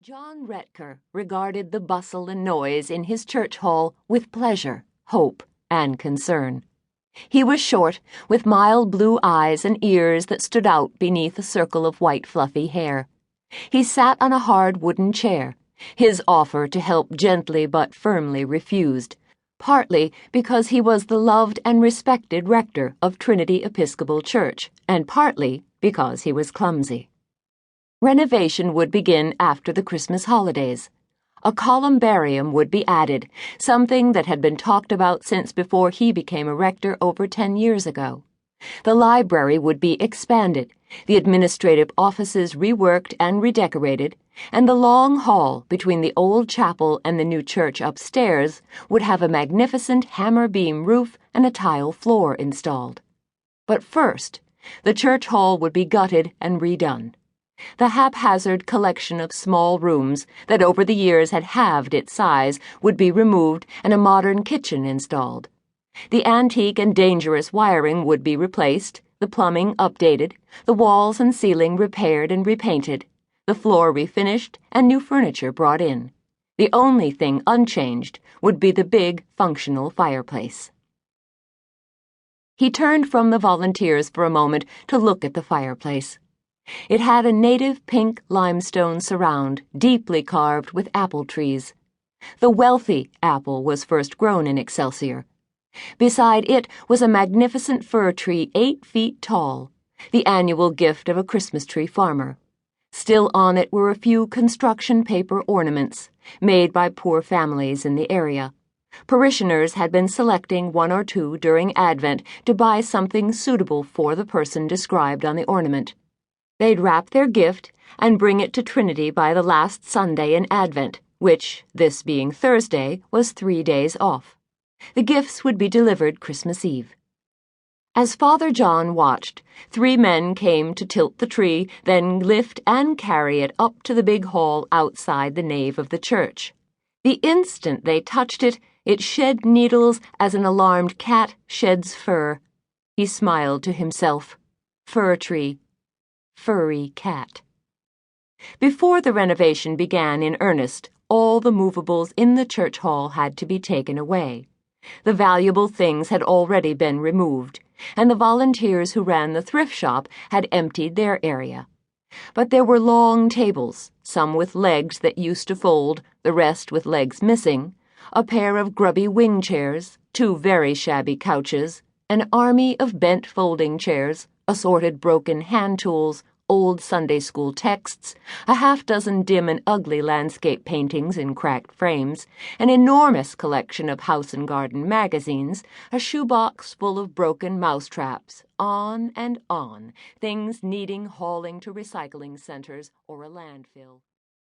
John Retker regarded the bustle and noise in his church hall with pleasure, hope, and concern. He was short, with mild blue eyes and ears that stood out beneath a circle of white fluffy hair. He sat on a hard wooden chair, his offer to help gently but firmly refused, partly because he was the loved and respected rector of Trinity Episcopal Church, and partly because he was clumsy. Renovation would begin after the Christmas holidays. A columbarium would be added, something that had been talked about since before he became a rector over 10 years ago. The library would be expanded, the administrative offices reworked and redecorated, and the long hall between the old chapel and the new church upstairs would have a magnificent hammer beam roof and a tile floor installed. But first, the church hall would be gutted and redone. The haphazard collection of small rooms that over the years had halved its size would be removed and a modern kitchen installed. The antique and dangerous wiring would be replaced, the plumbing updated, the walls and ceiling repaired and repainted, the floor refinished, and new furniture brought in. The only thing unchanged would be the big, functional fireplace. He turned from the volunteers for a moment to look at the fireplace. It had a native pink limestone surround, deeply carved with apple trees. The wealthy apple was first grown in Excelsior. Beside it was a magnificent fir tree 8 feet tall, the annual gift of a Christmas tree farmer. Still on it were a few construction paper ornaments, made by poor families in the area. Parishioners had been selecting 1 or 2 during Advent to buy something suitable for the person described on the ornament. They'd wrap their gift and bring it to Trinity by the last Sunday in Advent, which, this being Thursday, was 3 days off. The gifts would be delivered Christmas Eve. As Father John watched, 3 men came to tilt the tree, then lift and carry it up to the big hall outside the nave of the church. The instant they touched it, it shed needles as an alarmed cat sheds fur. He smiled to himself. Fir tree. Furry cat. Before the renovation began in earnest, all the movables in the church hall had to be taken away. The valuable things had already been removed, and the volunteers who ran the thrift shop had emptied their area. But there were long tables, some with legs that used to fold, the rest with legs missing, a pair of grubby wing chairs, 2 very shabby couches, an army of bent folding chairs, assorted broken hand tools, old Sunday school texts, a half-dozen dim and ugly landscape paintings in cracked frames, an enormous collection of house and garden magazines, a shoebox full of broken mousetraps, on and on, things needing hauling to recycling centers or a landfill.